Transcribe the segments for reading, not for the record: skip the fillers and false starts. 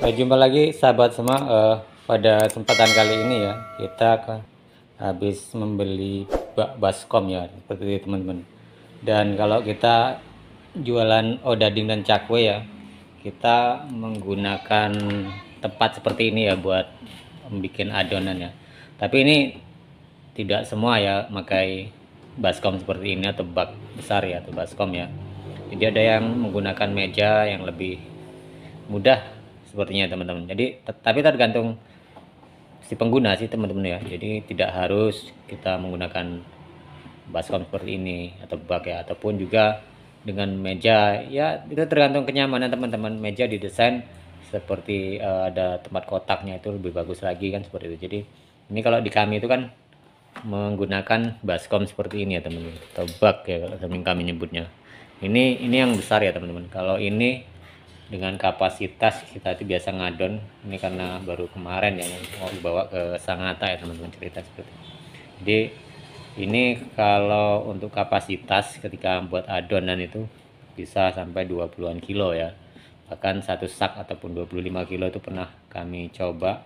Jumpa lagi sahabat semua. Pada kesempatan kali ini ya kita habis membeli baskom ya seperti itu teman-teman. Dan kalau kita jualan odading dan cakwe ya, kita menggunakan tempat seperti ini ya buat membuat adonan ya. Tapi ini tidak semua ya pakai baskom seperti ini atau bak besar ya atau baskom ya. Jadi ada yang menggunakan meja yang lebih mudah sepertinya teman-teman. Jadi tapi tergantung si pengguna sih teman-teman ya. Jadi tidak harus kita menggunakan baskom seperti ini atau bak ya, ataupun juga dengan meja ya, itu tergantung kenyamanan teman-teman. Meja didesain seperti ada tempat kotaknya, itu lebih bagus lagi kan seperti itu. Jadi ini kalau di kami itu kan menggunakan baskom seperti ini ya teman-teman, atau bak ya kalau kami nyebutnya. Ini yang besar ya teman-teman. Kalau ini dengan kapasitas kita itu biasa ngadon, ini karena baru kemarin ya mau dibawa ke Sangatta ya teman-teman, cerita seperti itu. Jadi ini kalau untuk kapasitas ketika buat adonan itu bisa sampai 20-an kilo ya, bahkan satu sak ataupun 25 kilo itu pernah kami coba,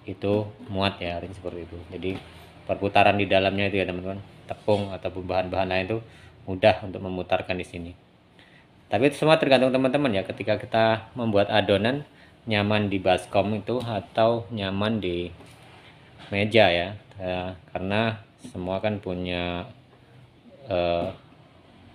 itu muat ya seperti itu. Jadi perputaran di dalamnya itu ya teman-teman, tepung ataupun bahan-bahan lain itu mudah untuk memutarkan di sini. Tapi itu semua tergantung teman-teman ya, ketika kita membuat adonan nyaman di baskom itu atau nyaman di meja ya, karena semua kan punya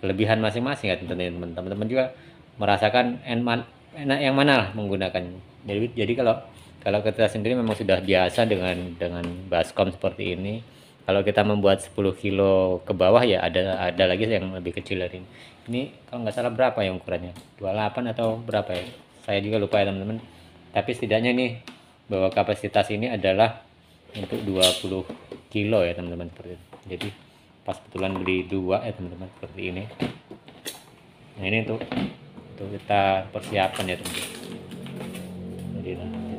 kelebihan masing-masing ya teman-teman. Teman-teman juga merasakan enak yang mana lah menggunakan. Jadi kalau kita sendiri memang sudah biasa dengan baskom seperti ini. Kalau kita membuat 10 kilo ke bawah ya ada lagi yang lebih kecil dari ini. Ini kalau nggak salah berapa ya ukurannya? 28 atau berapa ya? Saya juga lupa ya teman-teman. Tapi setidaknya nih bahwa kapasitas ini adalah untuk 20 kilo ya teman-teman seperti itu. Jadi pas betulan beli dua ya teman-teman seperti ini. Nah ini untuk kita persiapan ya teman-teman. Jadi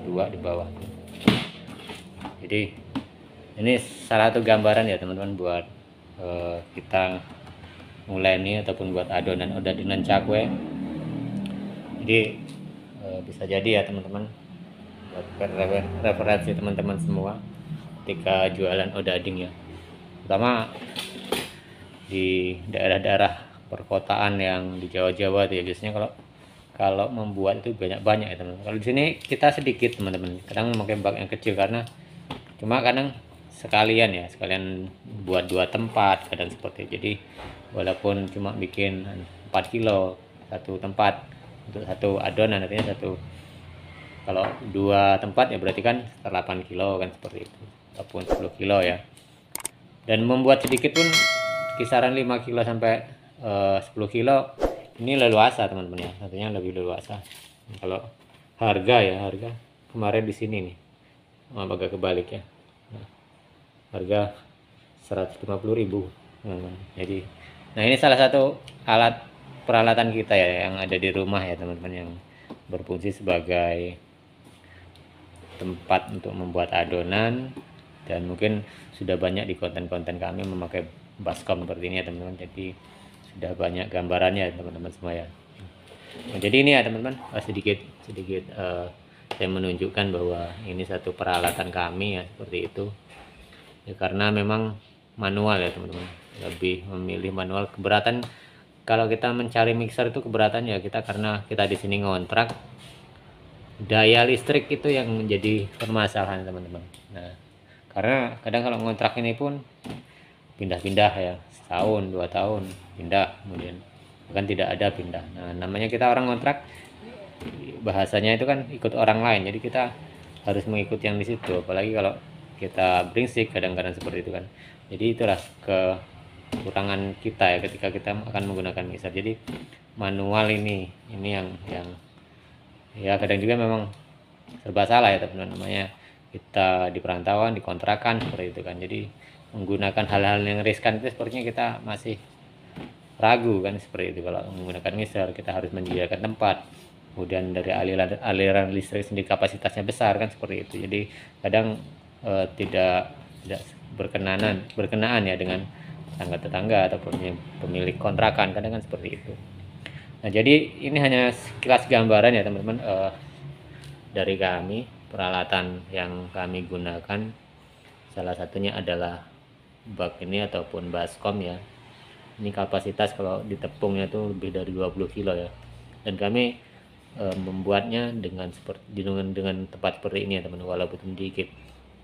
dua di bawah. Jadi ini salah satu gambaran ya teman-teman buat kita mulai ini ataupun buat adonan cakwe. Jadi bisa jadi ya teman-teman buat referensi teman-teman semua ketika jualan odading ya, terutama di daerah-daerah perkotaan yang di Jawa-Jawa ya, biasanya kalau membuat itu banyak-banyak ya teman-teman. Kalau di sini kita sedikit teman-teman, kadang memakai bak yang kecil karena kadang sekalian buat dua tempat kadang seperti itu. Jadi walaupun cuma bikin 4 kilo satu tempat untuk satu adonan, artinya kalau dua tempat ya berarti kan 8 kilo kan seperti itu, ataupun 10 kilo ya. Dan membuat sedikit pun kisaran 5 kilo sampai 10 kilo ini leluasa teman-teman ya, artinya lebih leluasa. Kalau harga kemarin di sini nih agak kebalik ya, harga 150.000. Jadi nah ini salah satu peralatan kita ya yang ada di rumah ya teman-teman, yang berfungsi sebagai tempat untuk membuat adonan. Dan mungkin sudah banyak di konten-konten kami memakai baskom seperti ini ya teman-teman, jadi sudah banyak gambarannya teman-teman semua ya. Nah, jadi ini ya teman-teman, sedikit saya menunjukkan bahwa ini satu peralatan kami ya seperti itu ya, karena memang manual ya teman-teman, lebih memilih manual. Keberatan kalau kita mencari mixer itu keberatan ya kita, karena kita di sini ngontrak, daya listrik itu yang menjadi permasalahan teman-teman. Nah karena kadang kalau ngontrak ini pun pindah-pindah ya, setahun 2 tahun pindah, kemudian bahkan tidak ada pindah. Nah namanya kita orang ngontrak, bahasanya itu kan ikut orang lain, jadi kita harus mengikut yang di situ, apalagi kalau kita bringsik kadang-kadang seperti itu kan. Jadi itulah kekurangan kita ya ketika kita akan menggunakan mixer. Jadi manual ini yang ya kadang juga memang serba salah ya teman-teman, namanya kita di perantauan, di kontrakan seperti itu kan. Jadi menggunakan hal-hal yang riskan itu sepertinya kita masih ragu kan seperti itu. Kalau menggunakan mixer kita harus menyediakan tempat, kemudian dari aliran listrik sendiri kapasitasnya besar kan seperti itu. Jadi kadang tidak berkenaan ya dengan tetangga-tetangga ataupun pemilik kontrakan, kadang kan seperti itu. Nah jadi ini hanya sekilas gambaran ya teman-teman, dari kami. Peralatan yang kami gunakan salah satunya adalah bak ini ataupun baskom ya. Ini kapasitas kalau ditepungnya tuh lebih dari 20 kilo ya, dan kami membuatnya dengan tempat seperti ini ya teman, walaupun sedikit.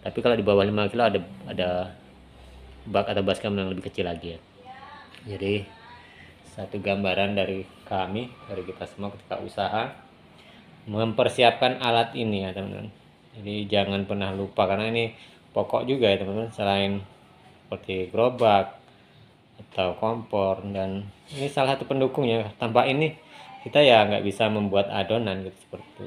Tapi kalau di bawah 5 kilo ada bak atau baskom yang lebih kecil lagi ya. Jadi satu gambaran dari kami, dari kita semua ketika usaha mempersiapkan alat ini ya teman-teman. Jadi jangan pernah lupa, karena ini pokok juga ya teman-teman, selain seperti gerobak atau kompor, dan ini salah satu pendukung ya. Tanpa ini kita ya nggak bisa membuat adonan gitu, seperti itu.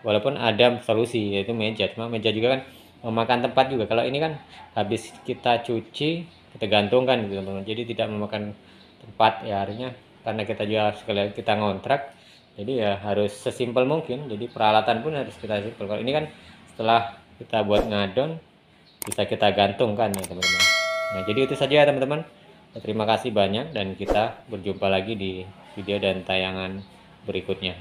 Walaupun ada solusi yaitu meja, cuma meja juga kan memakan tempat juga. Kalau ini kan habis kita cuci kita gantungkan gitu teman-teman, jadi tidak memakan tempat ya. Artinya karena kita juga sekali kita ngontrak, jadi ya harus sesimpel mungkin. Jadi peralatan pun harus kita simpel. Kalau ini kan setelah kita buat ngadon bisa kita gantungkan ya teman-teman. Nah jadi itu saja ya teman-teman, terima kasih banyak dan kita berjumpa lagi di video dan tayangan berikutnya.